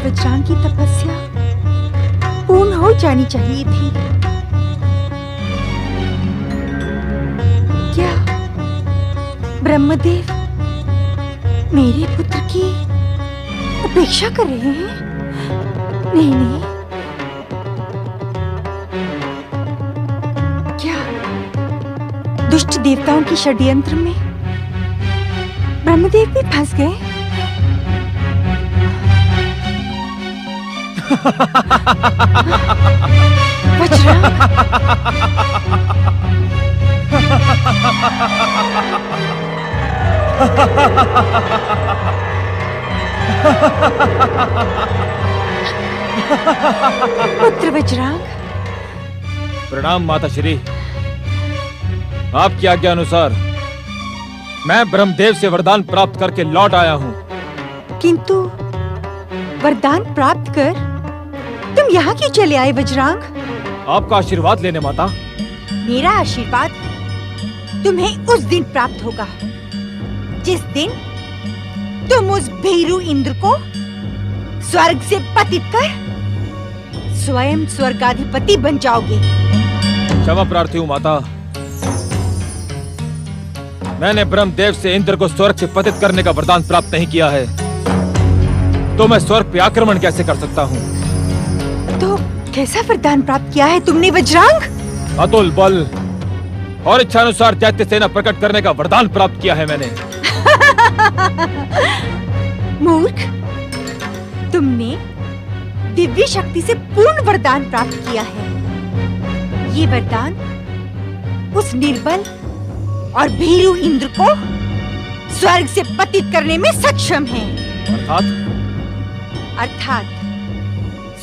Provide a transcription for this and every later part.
वज्रांग की तपस्या पूर्ण हो जानी चाहिए थी। क्या ब्रह्मदेव मेरे पुत्र की उपेक्षा कर रहे हैं? नहीं नहीं, क्या दुष्ट देवताओं की षड्यंत्र में ब्रह्मदेव भी फंस गए? वज्रांग, पुत्र वज्रांग। प्रणाम माता श्री। आपकी आज्ञा अनुसार मैं ब्रह्मदेव से वरदान प्राप्त करके लौट आया हूँ। किंतु वरदान प्राप्त कर तुम यहाँ क्यों चले आए वज्रांग? आपका आशीर्वाद लेने माता। मेरा आशीर्वाद तुम्हें उस दिन प्राप्त होगा जिस दिन तुम उस भीरू इंद्र को स्वर्ग से पतित कर स्वयं स्वर्गाधिपति बन जाओगे। क्षमा प्रार्थी हूँ माता। मैंने ब्रह्मदेव से इंद्र को स्वर्ग से पतित करने का वरदान प्राप्त नहीं किया है, तो मैं स्वर्ग पे आक्रमण कैसे कर सकता हूँ? तो कैसा वरदान प्राप्त किया है तुमने वज्रांग? अतुल बल और इच्छानुसार दैत्य सेना प्रकट करने का वरदान प्राप्त किया है मैंने। मूर्ख, तुमने दिव्य शक्ति से पूर्ण वरदान प्राप्त किया है। ये वरदान उस निर्बल और भीरू इंद्र को स्वर्ग से पतित करने में सक्षम है। अर्थात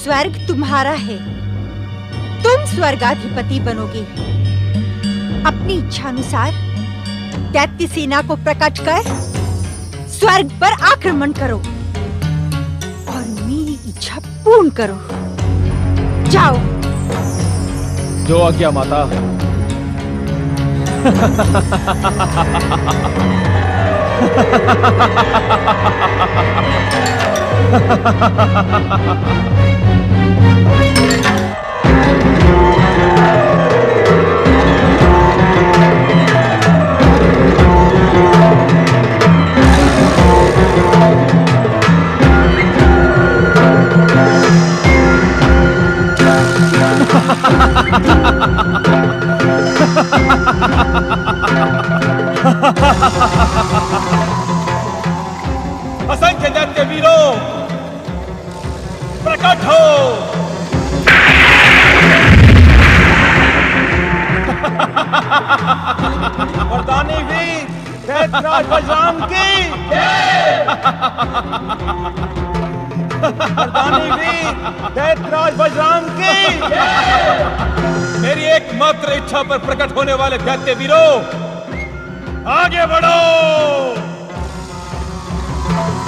स्वर्ग तुम्हारा है, तुम स्वर्गाधिपति बनोगे। अपनी इच्छानुसार दैत्य सेना को प्रकट कर स्वर्ग पर आक्रमण करो और मेरी इच्छा पूर्ण करो। जाओ। जो आज्ञा माता। असंख्य दैत्य वीरों, प्रकट हो। वरदानी वीर दैत्यराज वज्रांग की वरदानी वीर दैत्यराज वज्रांग की। मेरी एकमात्र इच्छा पर प्रकट होने वाले दैत्य वीरों, आगे बढ़ो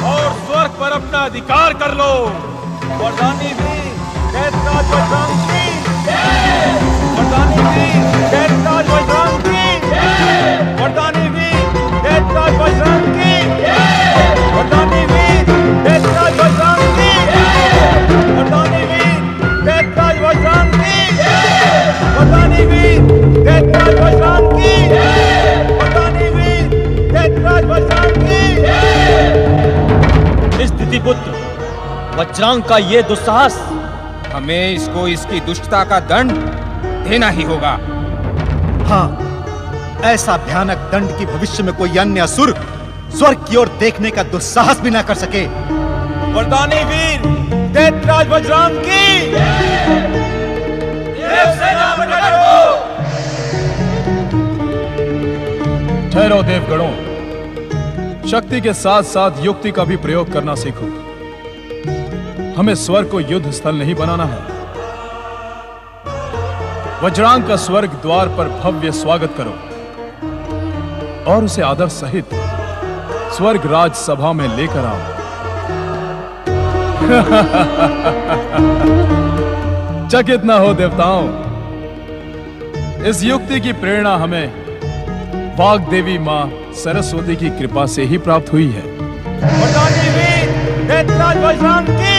और स्वर्ग पर अपना अधिकार कर लो। वरदानी वीर दैत्यराज वज्रांग की। वरदानी वीर दैत्यराज वज्रांग की। वरदानी वीर दैत्यराज वज्रांग की। वरदानी वीर दैत्यराज वज्रांग की। वरदानी वीर दैत्यराज वज्रांग की। वरदानी वीर दैत्यराज वज्रांग की। वरदानी वीर दैत्यराज वज्रांग की। स्थिति पुत्र वज्रांग का ये दुस्साहस, हमें इसको इसकी दुष्टता का दंड देना ही होगा। हाँ, ऐसा भयानक दंड की भविष्य में कोई अन्य असुर स्वर्ग की ओर देखने का दुस्साहस भी ना कर सके। वरदानी वीर दैत्यराज वज्रांग की। देवसेना प्रकट हो। ठहरो देवगणों, शक्ति के साथ साथ युक्ति का भी प्रयोग करना सीखो। हमें स्वर्ग को युद्ध स्थल नहीं बनाना है। वज्रांग का स्वर्ग द्वार पर भव्य स्वागत करो और उसे आदर सहित स्वर्ग राज सभा में लेकर आओ। चकित न हो देवताओं, इस युक्ति की प्रेरणा हमें वाग देवी मां सरस्वती की कृपा से ही प्राप्त हुई है। वरदानी वीर दैत्यराज वज्रांग की।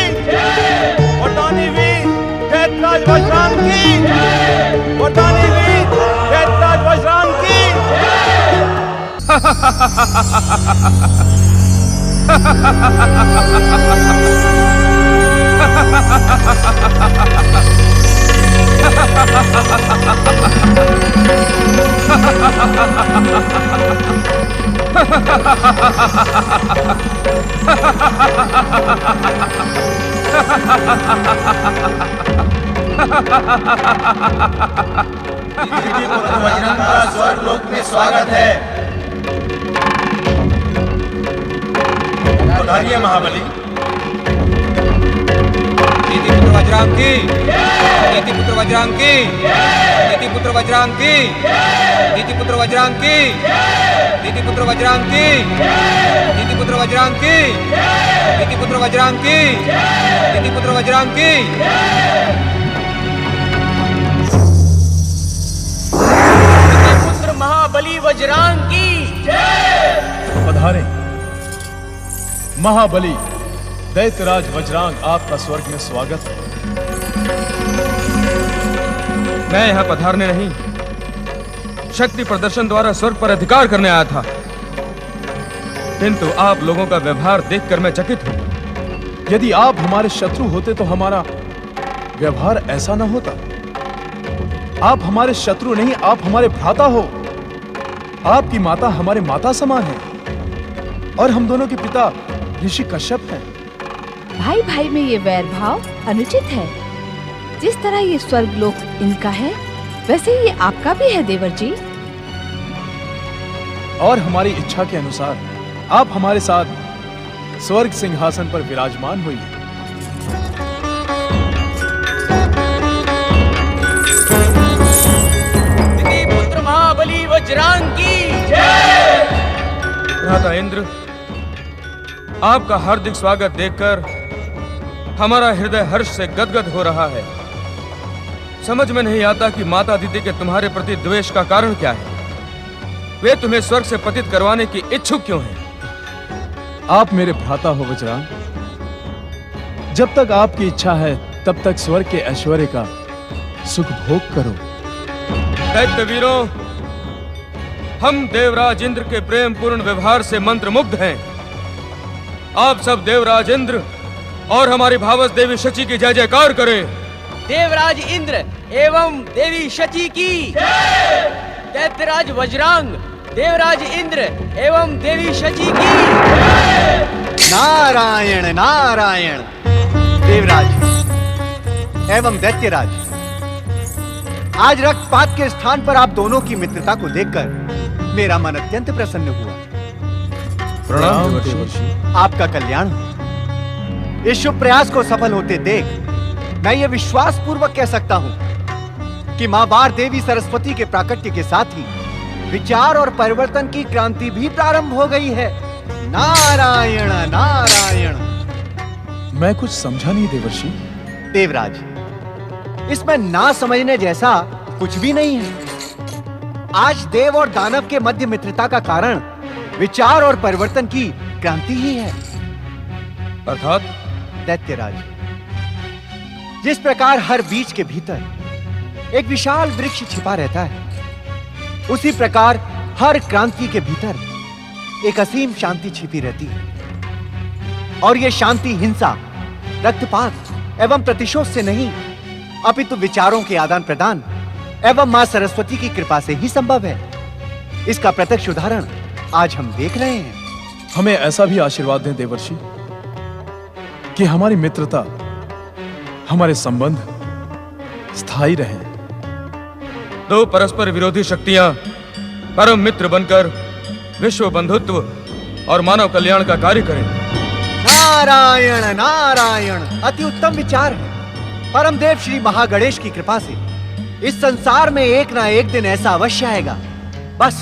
वज्रंग का स्वर्गलोक में स्वागत है। पधारिए महाबली। नीतिपुत्र वज्रांग की, नीतिपुत्र वज्रांग की, नीतिपुत्र वज्रांग की, नीतिपुत्र वज्रांग की, नीतिपुत्र वज्रांग की, नीतिपुत्र वज्रांग की, नीतिपुत्र वज्रांग की, नीतिपुत्र वज्रांग की। पुत्र महाबली वज्रांग की। पधारे महाबली दैत्यराज वज्रांग, आपका स्वर्ग में स्वागत है। मैं यहाँ पधारने नहीं, शक्ति प्रदर्शन द्वारा स्वर्ग पर अधिकार करने आया था। किंतु आप लोगों का व्यवहार देखकर मैं चकित हूं। यदि आप हमारे शत्रु होते तो हमारा व्यवहार ऐसा न होता। आप हमारे शत्रु नहीं, आप हमारे भ्राता हो। आपकी माता हमारे माता समान है और हम दोनों के पिता ऋषि कश्यप हैं। भाई भाई में ये वैर भाव अनुचित है। जिस तरह ये स्वर्गलोक इनका है, वैसे ये आपका भी है देवर जी। और हमारी इच्छा के अनुसार आप हमारे साथ स्वर्ग सिंहासन पर विराजमान होइए। पुत्र महाबली वज्रांग की। भ्राता इंद्र, आपका हार्दिक स्वागत देखकर हमारा हृदय हर्ष से गदगद हो रहा है। समझ में नहीं आता कि माता दीदी के तुम्हारे प्रति द्वेष का कारण क्या है। वे तुम्हें स्वर्ग से पतित करवाने की इच्छुक क्यों हैं? आप मेरे भ्राता हो वज्रांग। जब तक आपकी इच्छा है तब तक स्वर्ग के ऐश्वर्य का सुख भोग करो। दैत्य वीरों, हम देवराज इंद्र के प्रेम पूर्ण व्यवहार से मंत्रमुग्ध हैं। आप सब देवराज इंद्र और हमारी भावस देवी शची की जय जयकार करें। देवराज इंद्र एवं देवी शची की। दैत्यराज वज्रांग, देवराज इंद्र एवं देवी शची की। नारायण नारायण। देवराज एवं दैत्यराज, आज रक्तपात के स्थान पर आप दोनों की मित्रता को देखकर मेरा मन अत्यंत प्रसन्न हुआ। प्रणाम देवर्षि। आपका कल्याण हो। इस शुभ प्रयास को सफल होते देख मैं ये विश्वास पूर्वक कह सकता हूं कि मां बार देवी सरस्वती के प्राकट्य के साथ ही विचार और परिवर्तन की क्रांति भी प्रारंभ हो गई है। नारायण नारायण। मैं कुछ समझा नहीं देवर्षि। देवराज, इसमें ना समझने जैसा कुछ भी नहीं है। आज देव और दानव के मध्य मित्रता का कारण विचार और परिवर्तन की क्रांति ही है। अर्थात दैत्यराज, जिस प्रकार हर बीज के भीतर एक विशाल वृक्ष छिपा रहता है, उसी प्रकार हर क्रांति के भीतर एक असीम शांति छिपी रहती है। और यह शांति हिंसा, रक्तपात एवं प्रतिशोध से नहीं, अपितु विचारों के आदान प्रदान एवं मां सरस्वती की कृपा से ही संभव है। इसका प्रत्यक्ष उदाहरण आज हम देख रहे हैं। हमें ऐसा भी आशीर्वाद दें देवर्षि कि हमारी मित्रता, हमारे संबंध स्थायी रहे। दो परस्पर विरोधी शक्तियां परम मित्र बनकर विश्व बंधुत्व और मानव कल्याण का कार्य करें। नारायण नारायण। अति उत्तम विचार है। परम देव श्री महागणेश की कृपा से इस संसार में एक ना एक दिन ऐसा अवश्य आएगा। बस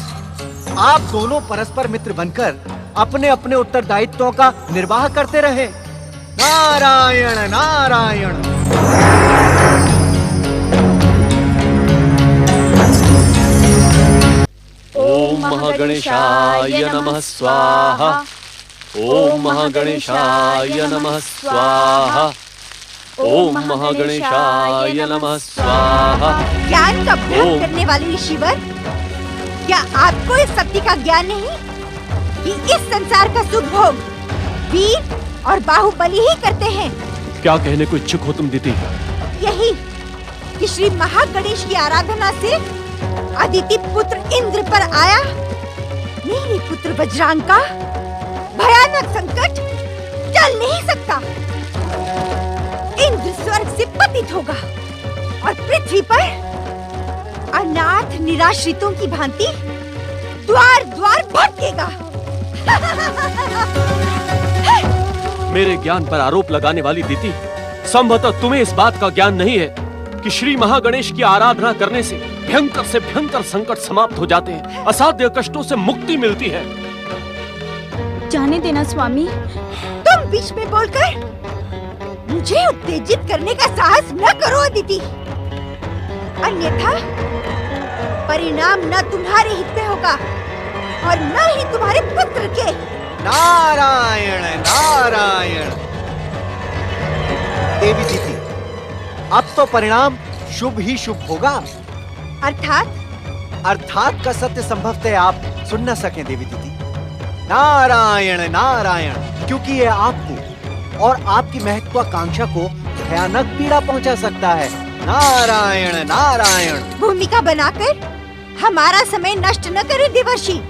आप दोनों परस्पर मित्र बनकर अपने अपने उत्तरदायित्वों का निर्वाह करते रहे। नारायण नारायण। ओम महागणेशाय नमः स्वाहा। ओम महागणेशाय नमः स्वाहा। ओम महागणेशाय नमः स्वाहा। ज्ञान का भ्रम करने वाले ईश्वर, क्या आपको इस सत्य का ज्ञान नहीं कि इस संसार का सुख भोग वीर और बाहुबली ही करते हैं। क्या कहने को इच्छुक हो तुम दीदी? यही कि श्री महागणेश की आराधना से अदिति पुत्र इंद्र पर आया मेरे पुत्र वज्रांग का भयानक संकट टल नहीं सकता। इंद्र स्वर्ग से पतित होगा और पृथ्वी पर अनाथ निराश्रितों की भांति द्वार द्वार भटकेगा। मेरे ज्ञान पर आरोप लगाने वाली दीदी, संभवतः तुम्हें इस बात का ज्ञान नहीं है कि श्री महागणेश की आराधना करने से भयंकर से भयंकर संकट समाप्त हो जाते हैं, असाध्य कष्टों से मुक्ति मिलती है। जाने देना स्वामी। तुम बीच में बोलकर मुझे उत्तेजित करने का साहस न करो अदिति, अन्यथा परिणाम न तुम्हारे हित में होगा और न ही तुम्हारे पुत्र के। नारायण नारायण। देवी दीदी, अब तो परिणाम शुभ ही शुभ होगा। अर्थात का सत्य संभवतः आप सुन न सकें देवी दीदी। नारायण नारायण, क्योंकि ये आपको और आपकी महत्वाकांक्षा को भयानक पीड़ा पहुंचा सकता है। नारायण नारायण। भूमिका बनाकर हमारा समय नष्ट न करे देवर्षि।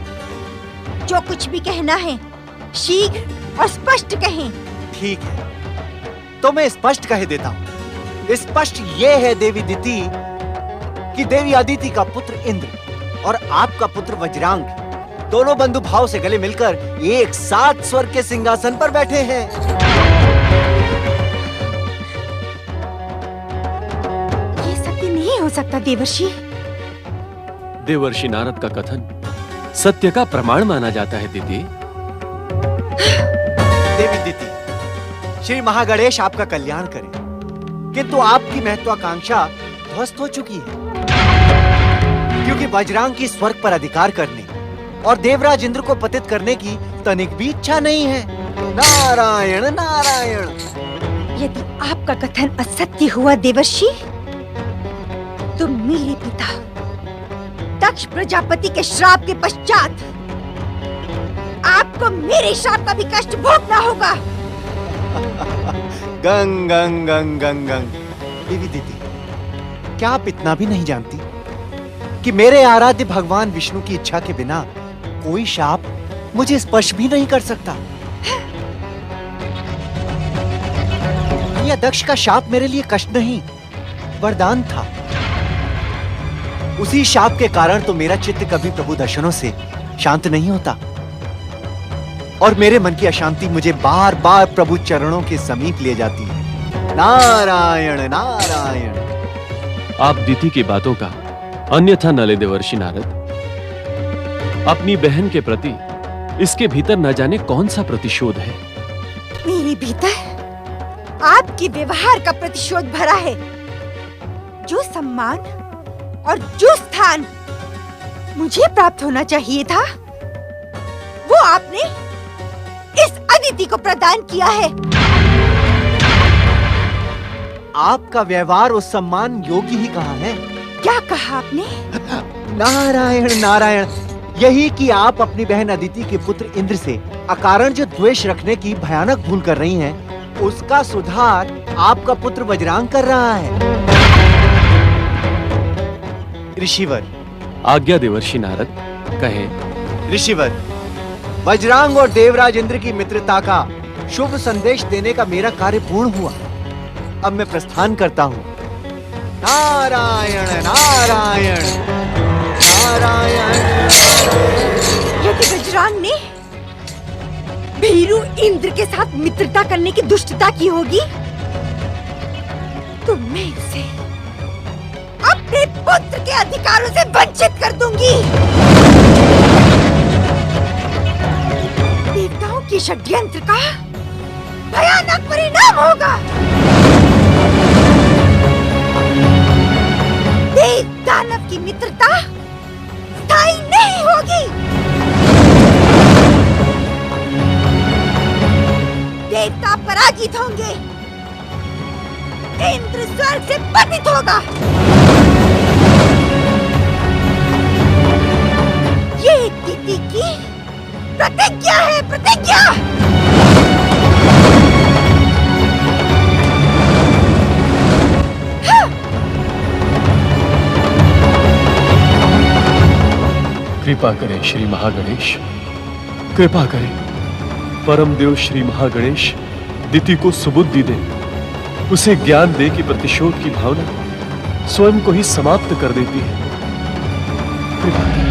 जो कुछ भी कहना है शीघ्र और स्पष्ट कहें। ठीक है, तो मैं स्पष्ट कह देता हूँ। स्पष्ट ये है देवी दीदी कि देवी अदिति का पुत्र इंद्र और आपका पुत्र वज्रांग दोनों बंधु भाव से गले मिलकर एक साथ स्वर्ग के सिंहासन पर बैठे हैं। ये सत्य नहीं हो सकता देवर्षि। देवर्षि नारद का कथन सत्य का प्रमाण माना जाता है दीदी। देवी दीदी, श्री महागणेश आपका कल्याण करें, किंतु आपकी महत्वाकांक्षा ध्वस्त हो चुकी है, क्योंकि वज्रांग की स्वर्ग पर अधिकार करने और देवराज इंद्र को पतित करने की तनिक भी इच्छा नहीं है। नारायण नारायण। यदि आपका कथन असत्य हुआ देवर्षि, तो मेरे पिता दक्ष प्रजापति के श्राप के पश्चात आपको मेरे श्राप का भी कष्ट भोगना होगा। गंग गंग गंग गंग गंग। देवी दीदी, क्या आप इतना भी नहीं जानती कि मेरे आराध्य भगवान विष्णु की इच्छा के बिना कोई शाप मुझे स्पर्श भी नहीं कर सकता। यह दक्ष का शाप मेरे लिए कष्ट नहीं, वरदान था। उसी शाप के कारण तो मेरा चित्त कभी प्रभु दर्शनों से शांत नहीं होता और मेरे मन की अशांति मुझे बार बार प्रभु चरणों के समीप ले जाती है। नारायण नारायण। आप दीदी की बातों का अन्यथा न ले देवर्षि नारद। अपनी बहन के प्रति इसके भीतर न जाने कौन सा प्रतिशोध है। मेरे भीतर आपके व्यवहार का प्रतिशोध भरा है। जो सम्मान और जो स्थान मुझे प्राप्त होना चाहिए था, वो आपने इस अदिति को प्रदान किया है। आपका व्यवहार उस सम्मान योगी ही कहा है। क्या कहा आपने? नारायण नारायण। यही कि आप अपनी बहन अदिति के पुत्र इंद्र से अकारण जो द्वेष रखने की भयानक भूल कर रही हैं, उसका सुधार आपका पुत्र वज्रांग कर रहा है। ऋषिवर। आज्ञा देवर्षि नारद, कहें। ऋषिवर, वज्रांग और देवराज इंद्र की मित्रता का शुभ संदेश देने का मेरा कार्य पूर्ण हुआ। अब मैं प्रस्थान करता हूँ। नारायण नारायण नारायण। यदि वज्रांग ने भीरू इंद्र के साथ मित्रता करने की दुष्टता की होगी, तो मैं उसे अपने पुत्र के अधिकारों से वंचित कर दूंगी। देवताओं के षड्यंत्र का भयानक परिणाम होगा। देव दानव की मित्रता स्थायी नहीं होगी। देवता पराजित होंगे, इंद्र स्वर्ग से पतित होगा। ये दीदी की प्रतिज्ञा है, प्रतिज्ञा। कृपा करें श्री महागणेश, कृपा करें। परम देव श्री महागणेश दिति को सुबुद्धि दे, उसे ज्ञान दे कि प्रतिशोध की भावना स्वयं को ही समाप्त कर देती है। कृपा करें।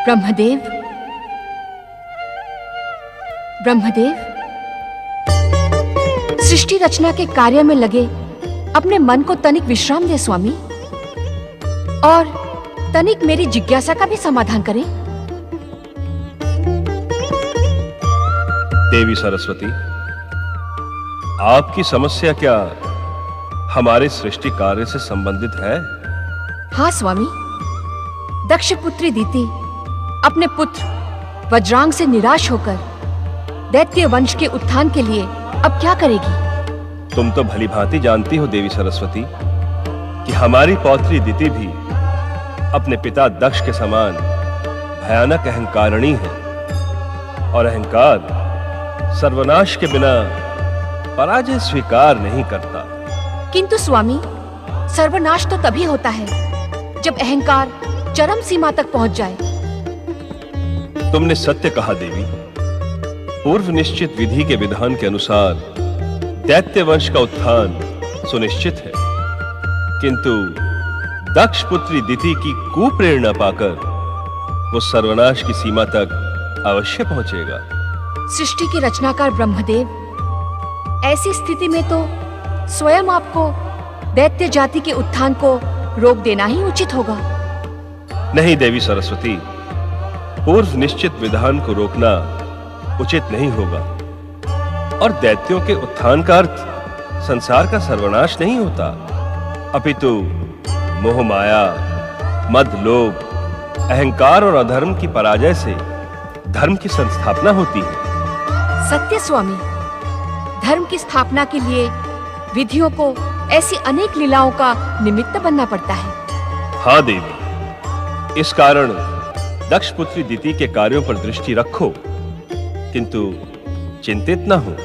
ब्रह्मदेव, ब्रह्मदेव, सृष्टि रचना के कार्य में लगे अपने मन को तनिक विश्राम दे स्वामी, और तनिक मेरी जिज्ञासा का भी समाधान करें। देवी सरस्वती, आपकी समस्या क्या हमारे सृष्टि कार्य से संबंधित है? हाँ स्वामी, दक्ष पुत्री दीति अपने पुत्र वज्रांग से निराश होकर दैत्य वंश के उत्थान के लिए अब क्या करेगी? तुम तो भली भांति जानती हो देवी सरस्वती कि हमारी पौत्री दिति भी अपने पिता दक्ष के समान भयानक अहंकारिणी है, और अहंकार सर्वनाश के बिना पराजय स्वीकार नहीं करता। किंतु स्वामी, सर्वनाश तो तभी होता है जब अहंकार चरम सीमा तक पहुंच जाए। तुमने सत्य कहा देवी। पूर्व निश्चित विधि के विधान के अनुसार दैत्य वंश का उत्थान सुनिश्चित है, किंतु दक्ष पुत्री दिति की कुप्रेरणा पाकर वो सर्वनाश की सीमा तक अवश्य पहुंचेगा। सृष्टि के रचनाकार ब्रह्मदेव, ऐसी स्थिति में तो स्वयं आपको दैत्य जाति के उत्थान को रोक देना ही उचित होगा। नहीं देवी सरस्वती, पूर्व निश्चित विधान को रोकना उचित नहीं होगा, और दैत्यों के उत्थान का अर्थ संसार का सर्वनाश नहीं होता, अपितु मोह माया, मद, लोभ, अहंकार और अधर्म की पराजय से धर्म की संस्थापना होती है। सत्य स्वामी, धर्म की स्थापना के लिए विधियों को ऐसी अनेक लीलाओं का निमित्त बनना पड़ता है। हाँ देवी, इस कारण दक्ष पुत्री दिति के कार्यों पर दृष्टि रखो, किंतु चिंतित न हो।